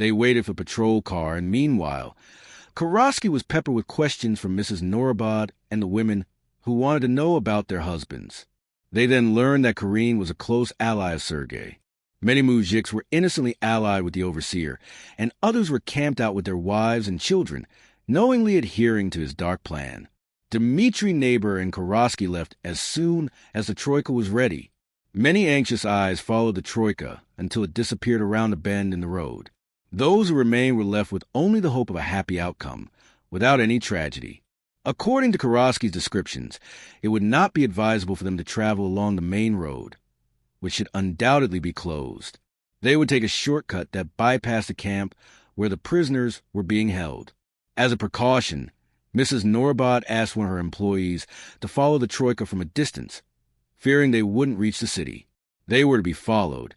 They waited for the patrol car, and meanwhile, Karofsky was peppered with questions from Mrs. Norobod and the women who wanted to know about their husbands. They then learned that Karine was a close ally of Sergei. Many mujiks were innocently allied with the overseer, and others were camped out with their wives and children, knowingly adhering to his dark plan. Dmitry, Neighbor, and Karofsky left as soon as the troika was ready. Many anxious eyes followed the troika until it disappeared around a bend in the road. Those who remained were left with only the hope of a happy outcome, without any tragedy. According to Karofsky's descriptions, it would not be advisable for them to travel along the main road, which should undoubtedly be closed. They would take a shortcut that bypassed the camp where the prisoners were being held. As a precaution, Mrs. Norobod asked one of her employees to follow the troika from a distance, fearing they wouldn't reach the city. They were to be followed,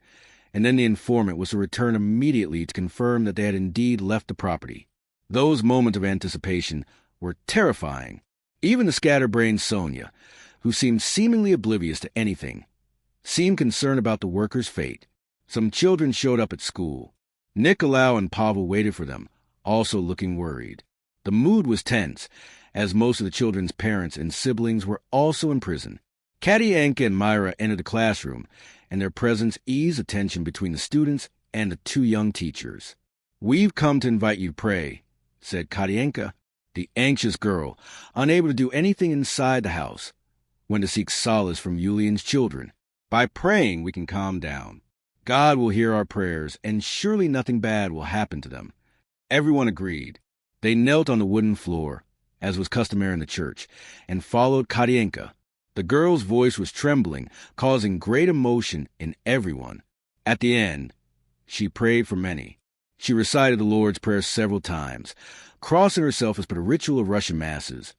and then the informant was to return immediately to confirm that they had indeed left the property. Those moments of anticipation were terrifying. Even the scatterbrained Sonia, who seemed seemingly oblivious to anything, seemed concerned about the workers' fate. Some children showed up at school. Nicolau and Pavel waited for them, also looking worried. The mood was tense, as most of the children's parents and siblings were also in prison. Katienka and Mayra entered the classroom, and their presence eased the tension between the students and the two young teachers. "We've come to invite you to pray," said Katienka, the anxious girl, unable to do anything inside the house, went to seek solace from Yulian's children. "By praying, we can calm down. God will hear our prayers, and surely nothing bad will happen to them." Everyone agreed. They knelt on the wooden floor, as was customary in the church, and followed Katienka. The girl's voice was trembling, causing great emotion in everyone. At the end, she prayed for many. She recited the Lord's Prayer several times, crossing herself as per the ritual of Russian masses,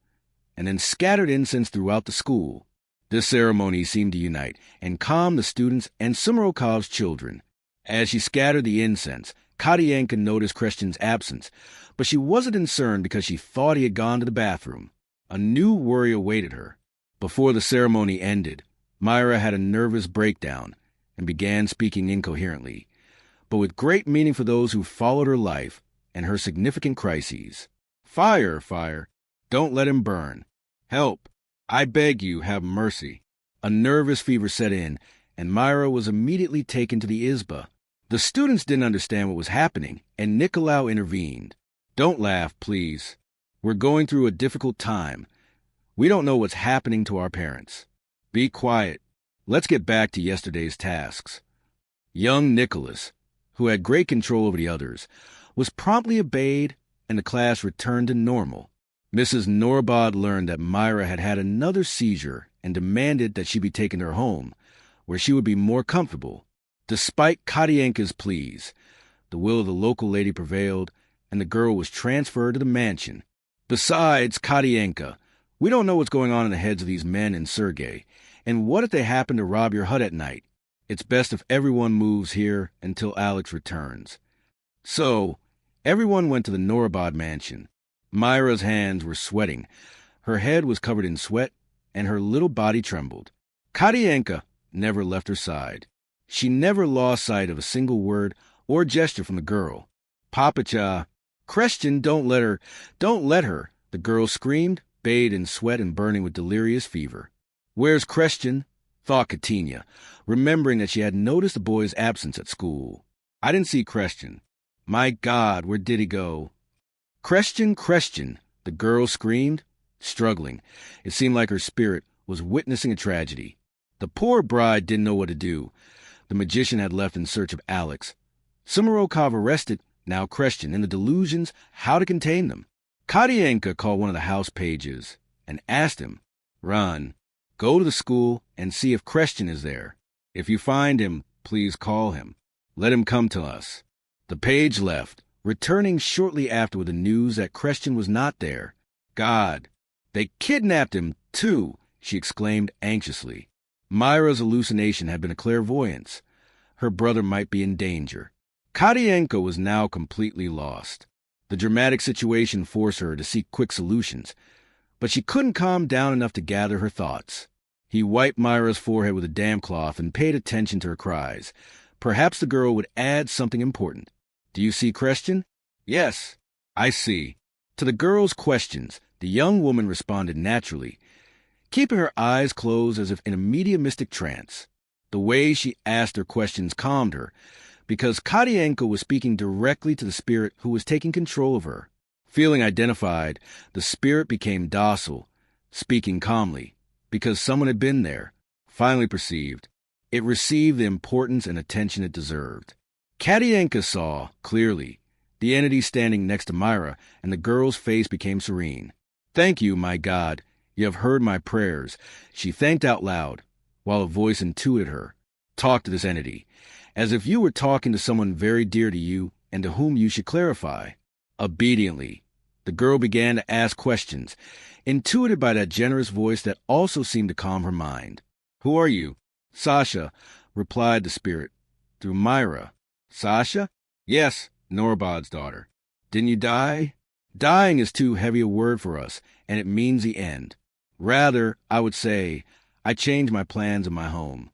and then scattered incense throughout the school. This ceremony seemed to unite and calm the students and Sumarokov's children. As she scattered the incense, Katienka noticed Christian's absence, but she wasn't concerned because she thought he had gone to the bathroom. A new worry awaited her. Before the ceremony ended, Mayra had a nervous breakdown and began speaking incoherently, but with great meaning for those who followed her life and her significant crises. "Fire, fire! Don't let him burn. Help! I beg you, have mercy." A nervous fever set in, and Mayra was immediately taken to the izba. The students didn't understand what was happening, and Nicolau intervened. "Don't laugh, please. We're going through a difficult time. We don't know what's happening to our parents. Be quiet. Let's get back to yesterday's tasks." Young Nicholas, who had great control over the others, was promptly obeyed, and the class returned to normal. Mrs. Norobod learned that Mayra had had another seizure and demanded that she be taken to her home, where she would be more comfortable. Despite Katienka's pleas, the will of the local lady prevailed, and the girl was transferred to the mansion. "Besides, Katienka, we don't know what's going on in the heads of these men and Sergei, and what if they happen to rob your hut at night? It's best if everyone moves here until Alex returns." So, everyone went to the Norobod mansion. Mayra's hands were sweating, her head was covered in sweat, and her little body trembled. Katienka never left her side. She never lost sight of a single word or gesture from the girl. "Papacha, Christian, don't let her, the girl screamed, bathed in sweat and burning with delirious fever. "Where's Christian?" thought Katina, remembering that she had noticed the boy's absence at school. "I didn't see Christian. My God, where did he go?" "Christian, Christian," the girl screamed, struggling. It seemed like her spirit was witnessing a tragedy. The poor bride didn't know what to do. The magician had left in search of Alex. Sumarokov arrested, now Christian, in the delusions how to contain them. Katienka called one of the house pages and asked him, "Run, go to the school and see if Christian is there. If you find him, please call him. Let him come to us." The page left, returning shortly after with the news that Christian was not there. "God, they kidnapped him, too," she exclaimed anxiously. Mayra's hallucination had been a clairvoyance. Her brother might be in danger. Katienka was now completely lost. The dramatic situation forced her to seek quick solutions, but she couldn't calm down enough to gather her thoughts. He wiped Mayra's forehead with a damp cloth and paid attention to her cries. Perhaps the girl would add something important. Do you see Christian? Yes, I see. To the girl's questions, the young woman responded naturally, keeping her eyes closed as if in a mediumistic trance. The way she asked her questions calmed her, because Katienko was speaking directly to the spirit who was taking control of her. Feeling identified, the spirit became docile, speaking calmly, because someone had been there. Finally perceived, it received the importance and attention it deserved. Katienko saw, clearly, the entity standing next to Mayra, and the girl's face became serene. "Thank you, my God. You have heard my prayers," she thanked out loud, while a voice intuited her. "Talk to this entity, as if you were talking to someone very dear to you and to whom you should clarify." Obediently, the girl began to ask questions, intuited by that generous voice that also seemed to calm her mind. "Who are you?" "Sasha," replied the spirit, through Mayra. "Sasha?" "Yes, Norobod's daughter." "Didn't you die?" "Dying is too heavy a word for us, and it means the end. Rather, I would say, I changed my plans and my home."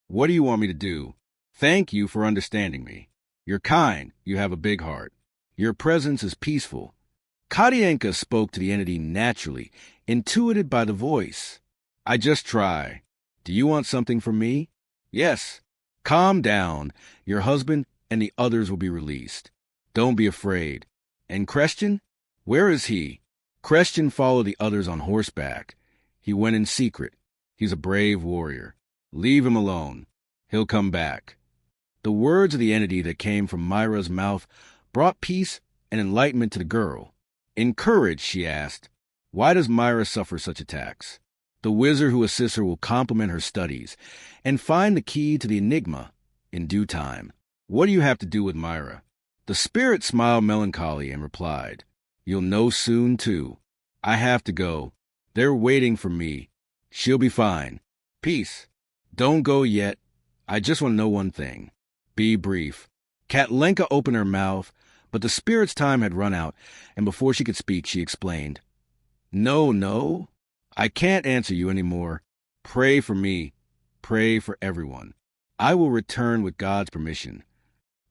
"What do you want me to do?" "Thank you for understanding me. You're kind. You have a big heart. Your presence is peaceful." Katienko spoke to the entity naturally, intuited by the voice. "I just try. Do you want something from me?" "Yes." "Calm down. Your husband and the others will be released. Don't be afraid. And Christian? Where is he?" "Christian followed the others on horseback. He went in secret. He's a brave warrior. Leave him alone. He'll come back." The words of the entity that came from Mayra's mouth brought peace and enlightenment to the girl. Encouraged, she asked, "Why does Mayra suffer such attacks?" The wizard who assists her will complement her studies and find the key to the enigma in due time. "What do you have to do with Mayra?" The spirit smiled melancholy and replied, "You'll know soon, too. I have to go. They're waiting for me. She'll be fine. Peace. Don't go yet. I just want to know one thing. Be brief." Katlenka opened her mouth, but the spirit's time had run out, and before she could speak, she explained, No, I can't answer you anymore. Pray for me. Pray for everyone. I will return with God's permission."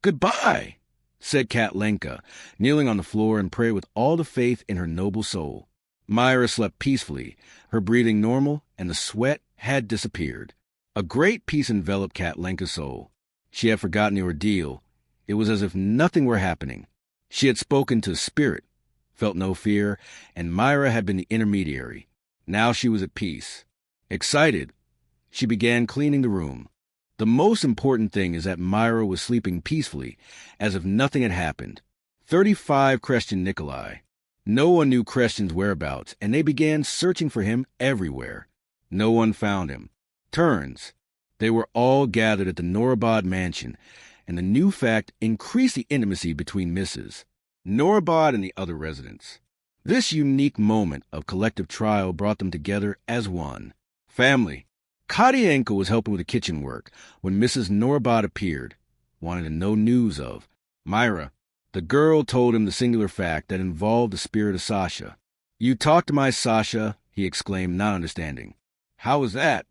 "Goodbye," said Katlenka, kneeling on the floor and prayed with all the faith in her noble soul. Mayra slept peacefully, her breathing normal, and the sweat had disappeared. A great peace enveloped Katlenka's soul. She had forgotten the ordeal. It was as if nothing were happening. She had spoken to spirit, felt no fear, and Mayra had been the intermediary. Now she was at peace. Excited, she began cleaning the room. The most important thing is that Mayra was sleeping peacefully, as if nothing had happened. 35 Christian Nikolai. No one knew Christian's whereabouts, and they began searching for him everywhere. No one found him. Turns. They were all gathered at the Norobod mansion, and the new fact increased the intimacy between Mrs. Norobod and the other residents. This unique moment of collective trial brought them together as one. Family. Katienko was helping with the kitchen work when Mrs. Norobod appeared, wanting to know news of Mayra. The girl told him the singular fact that involved the spirit of Sasha. "You talked to my Sasha," he exclaimed, not understanding. "How was that?"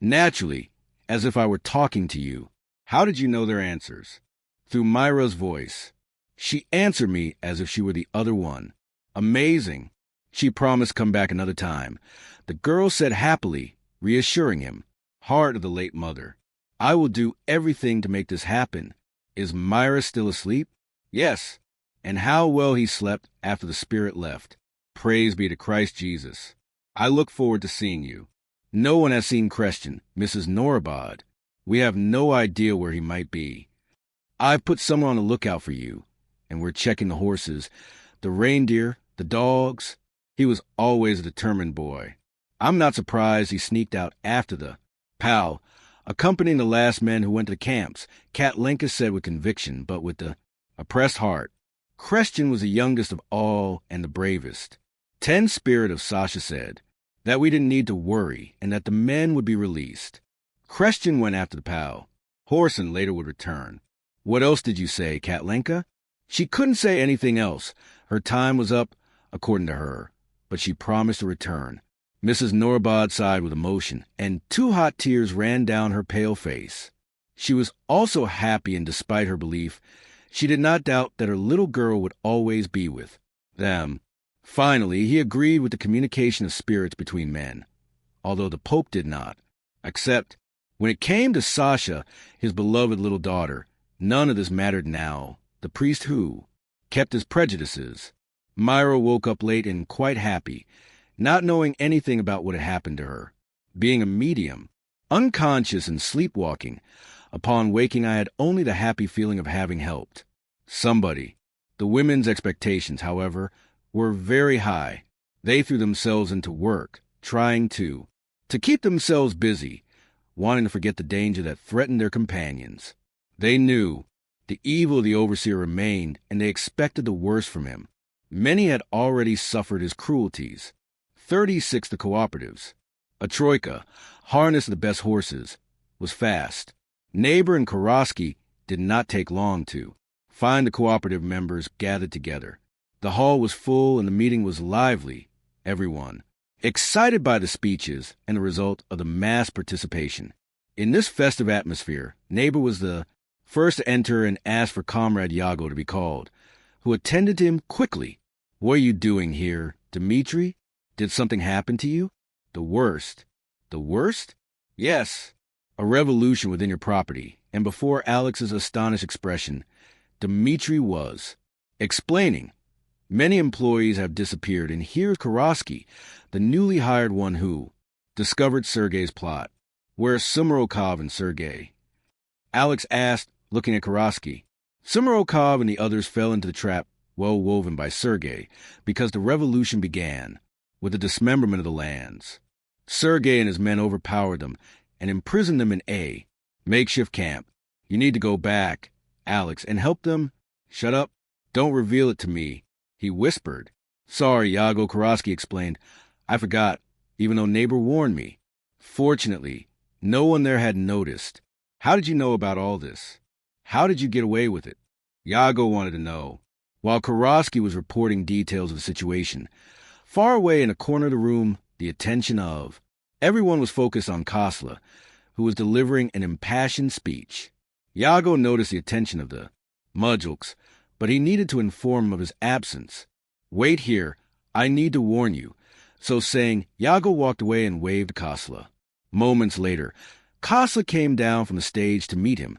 "Naturally, as if I were talking to you." "How did you know their answers?" "Through Mayra's voice. She answered me as if she were the other one." "Amazing." She promised to come back another time. The girl said happily, reassuring him, "Heart of the late mother, I will do everything to make this happen. Is Mayra still asleep?" "Yes." "And how well he slept after the spirit left. Praise be to Christ Jesus. I look forward to seeing you." "No one has seen Christian, Mrs. Norobod. We have no idea where he might be. I've put someone on the lookout for you, and we're checking the horses, the reindeer, the dogs." He was always a determined boy. I'm not surprised he sneaked out after the pal, accompanying the last men who went to the camps, Katlenka said with conviction, but with the oppressed heart. Christian was the youngest of all and the bravest. 10 Spirit of Sasha said that we didn't need to worry and that the men would be released. Christian went after the pal. Horson later would return. "What else did you say, Katlenka?" She couldn't say anything else. Her time was up, according to her, but she promised to return. Mrs. Norobod sighed with emotion, and 2 hot tears ran down her pale face. She was also happy, and despite her belief, She did not doubt that her little girl would always be with them. Finally, he agreed with the communication of spirits between men, although the Pope did not. Except, when it came to Sasha, his beloved little daughter, none of this mattered now. The priest who kept his prejudices. Mayra woke up late and quite happy, not knowing anything about what had happened to her. Being a medium, unconscious and sleepwalking, upon waking I had only the happy feeling of having helped somebody. The women's expectations, however, were very high. They threw themselves into work, trying to keep themselves busy, wanting to forget the danger that threatened their companions. They knew the evil of the overseer remained, and they expected the worst from him. Many had already suffered his cruelties. 36 the cooperatives. A troika, harnessed the best horses, was fast. Neighbor and Koroski did not take long to find the cooperative members gathered together. The hall was full and the meeting was lively. Everyone excited by the speeches and the result of the mass participation. In this festive atmosphere, Neighbor was the first to enter and asked for Comrade Yago to be called, who attended to him quickly. "What are you doing here, Dmitri? Did something happen to you?" "The worst." "The worst?" "Yes. A revolution within your property." And before Alex's astonished expression, Dmitri was explaining. "Many employees have disappeared, and here's Koroski, the newly hired one who discovered Sergei's plot." "Where's Sumarokov and Sergei?" Alex asked, looking at Koroski. Sumarokov and the others fell into the trap well woven by Sergei, because the revolution began with the dismemberment of the lands. Sergei and his men overpowered them and imprisoned them in a makeshift camp. "You need to go back, Alex, and help them." "Shut up. Don't reveal it to me," he whispered. "Sorry, Yago," Koroski explained. "I forgot, even though Neighbor warned me." Fortunately, no one there had noticed. "How did you know about all this? How did you get away with it?" Yago wanted to know, while Koroski was reporting details of the situation. Far away in a corner of the room, the attention of everyone was focused on Kosla, who was delivering an impassioned speech. Yago noticed the attention of the Mudjuks, but he needed to inform him of his absence. "Wait here. I need to warn you." So saying, Yago walked away and waved to Kosla. Moments later, Kosla came down from the stage to meet him,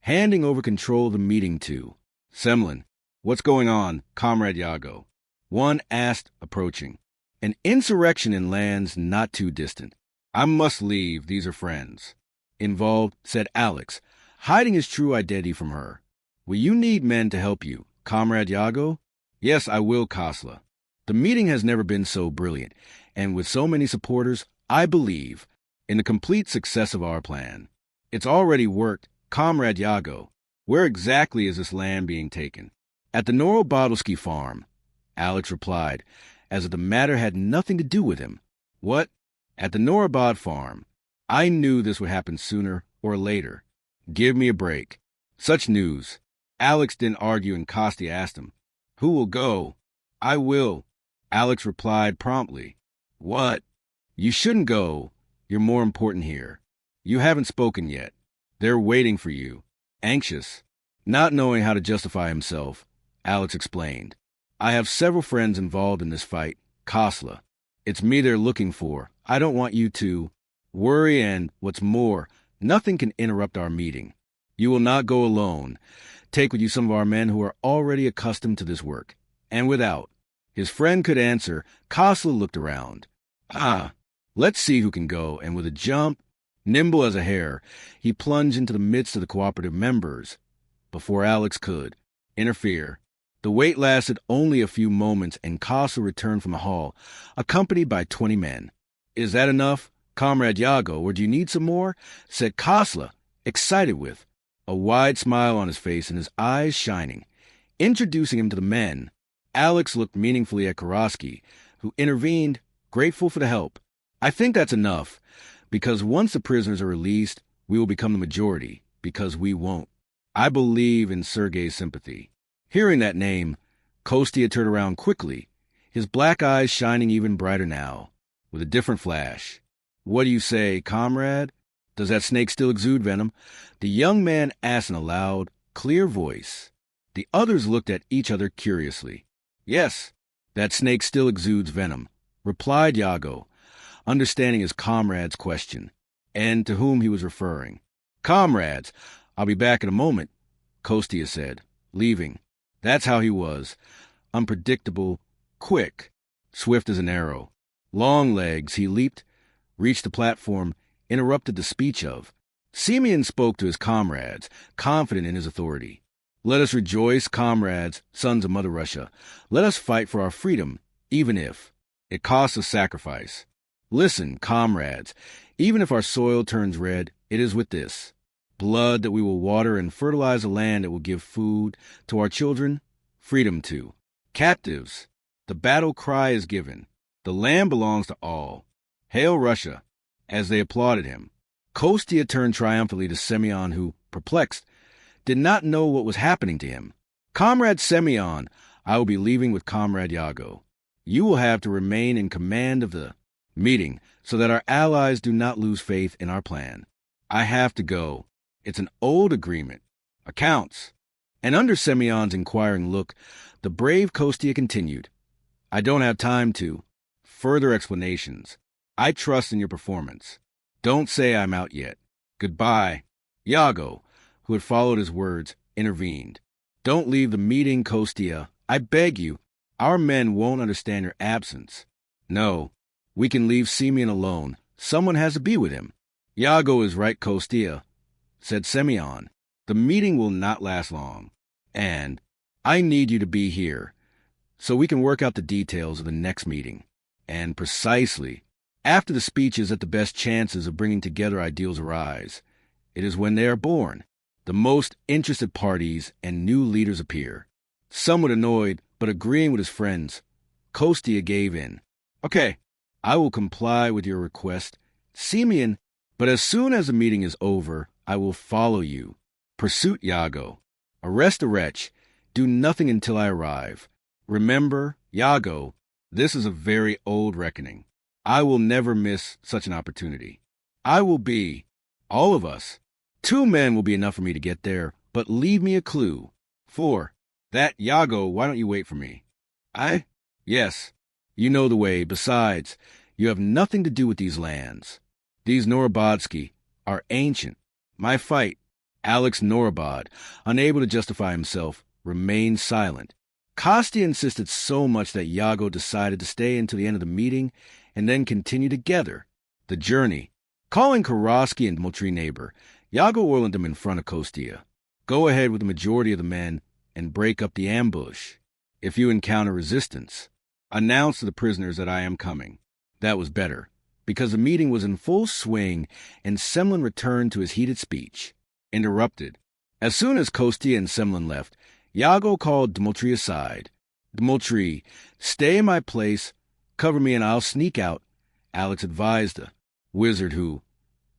handing over control of the meeting to Semlin. "What's going on, Comrade Yago?" one asked, approaching. "An insurrection in lands not too distant." "I must leave. These are friends involved," said Alex, hiding his true identity from her. "Will you need men to help you, Comrade Yago?" "Yes, I will, Kosla. The meeting has never been so brilliant, and with so many supporters, I believe in the complete success of our plan. It's already worked, Comrade Yago. Where exactly is this land being taken?" "At the Norobod farm," Alex replied, as if the matter had nothing to do with him. "What? At the Norobod farm? I knew this would happen sooner or later. Give me a break." Such news. Alex didn't argue, and Kosti asked him, "Who will go?" "I will," Alex replied promptly. "What?" "You shouldn't go. You're more important here. You haven't spoken yet. They're waiting for you." Anxious, not knowing how to justify himself, Alex explained, "I have several friends involved in this fight, Kosla. It's me they're looking for. I don't want you to worry, and what's more, nothing can interrupt our meeting. You will not go alone. Take with you some of our men who are already accustomed to this work." And without his friend could answer, Kosla looked around. Let's see who can go, and with a jump, nimble as a hare, he plunged into the midst of the cooperative members before Alex could interfere. The wait lasted only a few moments, and Kosla returned from the hall, accompanied by 20 men. "Is that enough, Comrade Yago, or do you need some more?" said Kosla, excited with a wide smile on his face and his eyes shining. Introducing him to the men, Alex looked meaningfully at Koroski, who intervened, grateful for the help. "I think that's enough, because once the prisoners are released, we will become the majority, because we won't. I believe in Sergei's sympathy." Hearing that name, Kostia turned around quickly, his black eyes shining even brighter now, with a different flash. "What do you say, comrade? Does that snake still exude venom?" the young man asked in a loud, clear voice. The others looked at each other curiously. "Yes, that snake still exudes venom," replied Yago, understanding his comrade's question, and to whom he was referring. "Comrades, I'll be back in a moment," Kostia said, leaving. That's how he was. Unpredictable, quick, swift as an arrow. Long legs, he leaped, reached the platform, interrupted the speech of. Simeon spoke to his comrades, confident in his authority. "Let us rejoice, comrades, sons of Mother Russia. Let us fight for our freedom, even if it costs us sacrifice. Listen, comrades, even if our soil turns red, it is with this blood that we will water and fertilize a land that will give food to our children, freedom to captives. The battle cry is given. The land belongs to all. Hail Russia!" As they applauded him, Kostia turned triumphantly to Semyon, who, perplexed, did not know what was happening to him. "Comrade Semyon, I will be leaving with Comrade Yago. You will have to remain in command of the meeting so that our allies do not lose faith in our plan. I have to go. It's an old agreement. Accounts." And under Semyon's inquiring look, the brave Kostia continued, "I don't have time to further explanations. I trust in your performance. Don't say I'm out yet. Goodbye." Yago, who had followed his words, intervened. "Don't leave the meeting, Kostia. I beg you. Our men won't understand your absence." "No, we can leave Simeon alone. Someone has to be with him." "Yago is right, Kostia," said Semyon. "The meeting will not last long. And I need you to be here so we can work out the details of the next meeting. And precisely after the speeches that the best chances of bringing together ideals arise. It is when they are born. The most interested parties and new leaders appear." Somewhat annoyed, but agreeing with his friends, Kostia gave in. "Okay, I will comply with your request, Simeon, but as soon as the meeting is over, I will follow you. Pursuit Yago. Arrest the wretch. Do nothing until I arrive. Remember, Yago, this is a very old reckoning. I will never miss such an opportunity. I will be, all of us. 2 men will be enough for me to get there, but leave me a clue. 4. That Yago, why don't you wait for me?" "I? Yes. You know the way. Besides, you have nothing to do with these lands. These Norobodsky are ancient. My fight, Alex Norobod, unable to justify himself, remained silent. Kostia insisted so much that Yago decided to stay until the end of the meeting and then continue together the journey. Calling Karosky and Dmitry neighbor, Yago ordered them in front of Kostia. "Go ahead with the majority of the men and break up the ambush. If you encounter resistance, announce to the prisoners that I am coming." That was better, because the meeting was in full swing and Semlin returned to his heated speech. Interrupted. As soon as Kostia and Semlin left, Yago called Dmitry aside. "Dmitry, stay in my place, cover me and I'll sneak out," Alex advised the wizard who,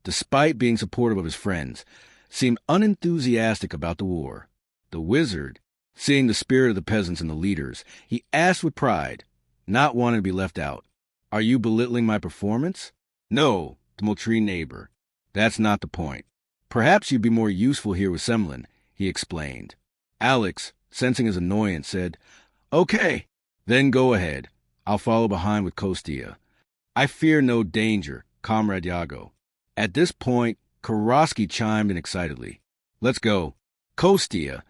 despite being supportive of his friends, seemed unenthusiastic about the war. The wizard, seeing the spirit of the peasants and the leaders, he asked with pride, not wanting to be left out, "Are you belittling my performance?" "No, Dmitry neighbor, that's not the point. Perhaps you'd be more useful here with Semlin," he explained. Alex, sensing his annoyance, said, "Okay, then go ahead. I'll follow behind with Kostia. I fear no danger, Comrade Yago." At this point, Karosky chimed in excitedly. "Let's go." Kostia,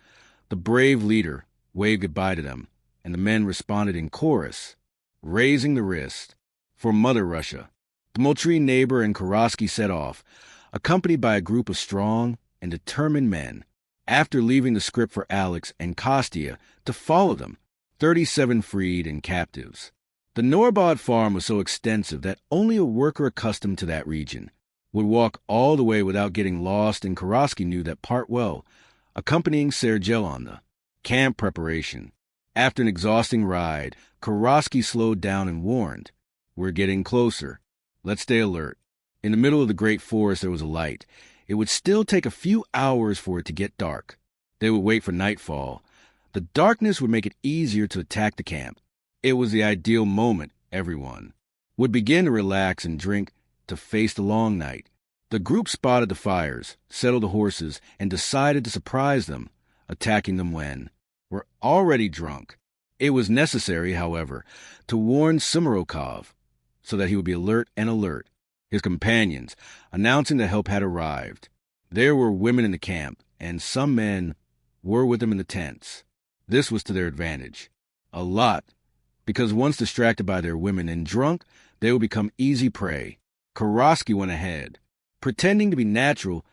the brave leader, waved goodbye to them, and the men responded in chorus, raising the wrist. For Mother Russia, Dmitry neighbor and Karosky set off, accompanied by a group of strong and determined men. After leaving the script for Alex and Kostia to follow them, 37 freed and captives. The Norobod farm was so extensive that only a worker accustomed to that region would walk all the way without getting lost, and Karosky knew that part well, accompanying Sergel on the camp preparation. After an exhausting ride, Karosky slowed down and warned, "We're getting closer. Let's stay alert." In the middle of the great forest there was a light. It would still take a few hours for it to get dark. They would wait for nightfall. The darkness would make it easier to attack the camp. It was the ideal moment, everyone would begin to relax and drink to face the long night. The group spotted the fires, settled the horses, and decided to surprise them, attacking them when were already drunk. It was necessary, however, to warn Sumarokov so that he would be alert and alert. His companions, announcing that help had arrived. There were women in the camp, and some men were with them in the tents. This was to their advantage. A lot, because once distracted by their women and drunk, they would become easy prey. Karofsky went ahead. Pretending to be natural,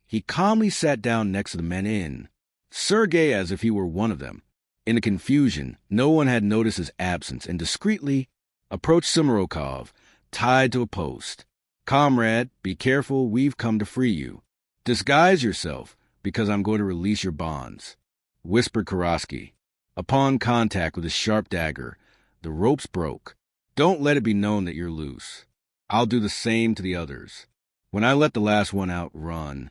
he calmly sat down next to the men in. Sergei as if he were one of them. In the confusion, no one had noticed his absence and discreetly approached Sumarokov, tied to a post. "Comrade, be careful, we've come to free you. Disguise yourself, because I'm going to release your bonds," whispered Karofsky. Upon contact with his sharp dagger, the ropes broke. "Don't let it be known that you're loose. I'll do the same to the others. When I let the last one out, run.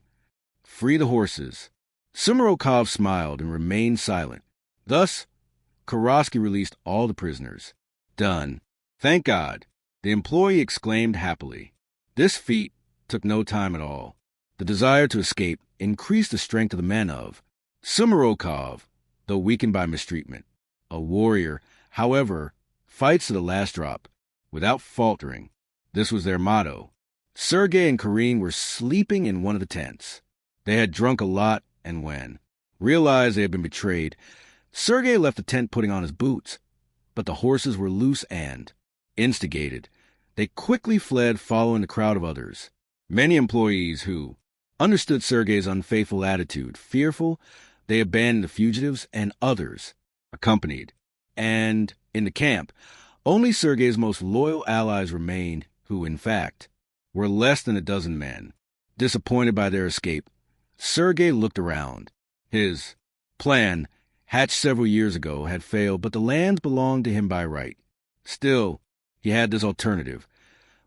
Free the horses." Sumarokov smiled and remained silent. Thus, Karofsky released all the prisoners. "Done. Thank God," the employee exclaimed happily. This feat took no time at all. The desire to escape increased the strength of the men of Sumarokov, though weakened by mistreatment. A warrior, however, fights to the last drop, without faltering. This was their motto. Sergei and Karin were sleeping in one of the tents. They had drunk a lot, and when realized they had been betrayed, Sergei left the tent putting on his boots, but the horses were loose and, instigated, they quickly fled following the crowd of others. Many employees who understood Sergei's unfaithful attitude, fearful, they abandoned the fugitives, and others accompanied. And, in the camp, only Sergei's most loyal allies remained, who, in fact, were less than a dozen men. Disappointed by their escape, Sergei looked around. His plan, hatched several years ago, had failed, but the lands belonged to him by right. Still, he had this alternative,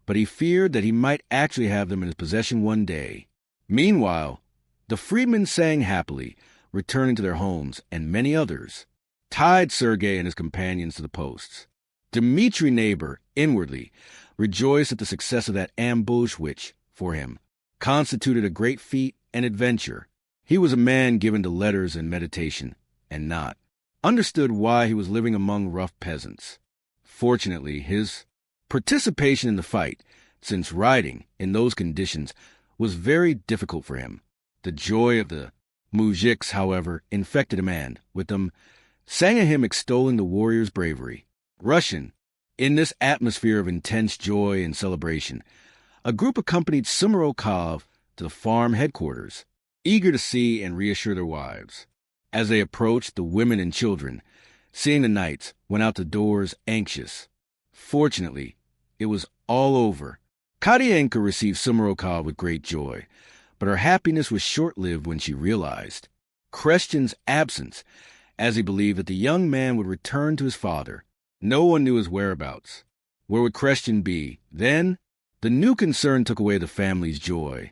but he feared that he might actually have them in his possession one day. Meanwhile, the freedmen sang happily, returning to their homes, and many others tied Sergei and his companions to the posts. Dmitri Neighbor, inwardly, rejoiced at the success of that ambush which, for him, constituted a great feat and adventure. He was a man given to letters and meditation, and not understood why he was living among rough peasants. Fortunately, his participation in the fight, since riding in those conditions, was very difficult for him. The joy of the moujiks, however, infected him and, with them, sang a hymn extolling the warrior's bravery. Russian, in this atmosphere of intense joy and celebration, a group accompanied Sumarokov to the farm headquarters, eager to see and reassure their wives. As they approached, the women and children, seeing the knights, went out the doors anxious. Fortunately, it was all over. Katienka received Sumarokov with great joy, but her happiness was short-lived when she realized Krestin's absence, as he believed that the young man would return to his father. No one knew his whereabouts. Where would Krestin be? Then, the new concern took away the family's joy,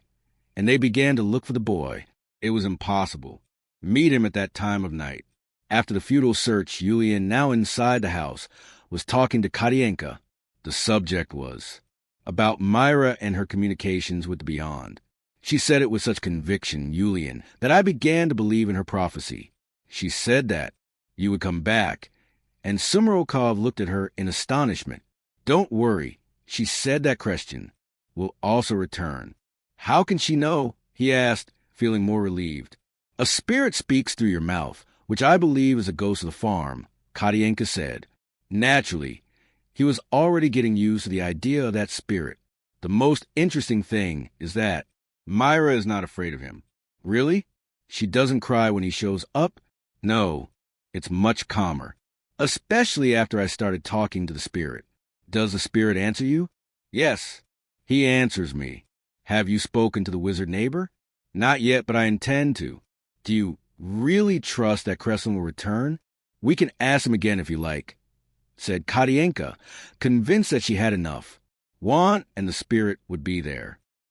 and they began to look for the boy. It was impossible. Meet him at that time of night. After the futile search, Yulian, now inside the house, was talking to Katienka. The subject was about Mayra and her communications with the beyond. She said it with such conviction, Yulian, that I began to believe in her prophecy. She said that you would come back, and Sumarokov looked at her in astonishment. Don't worry, she said that Krestin will also return. How can she know? He asked, feeling more relieved. A spirit speaks through your mouth, which I believe is a ghost of the farm, Katienka said. Naturally, he was already getting used to the idea of that spirit. The most interesting thing is that Mayra is not afraid of him. Really? She doesn't cry when he shows up? No, it's much calmer. Especially after I started talking to the spirit. Does the spirit answer you? Yes, he answers me. Have you spoken to the wizard neighbor? Not yet, but I intend to. Do you really trust that Krestin will return? We can ask him again if you like, said Katienka, convinced that she had enough. Want and the spirit would be there.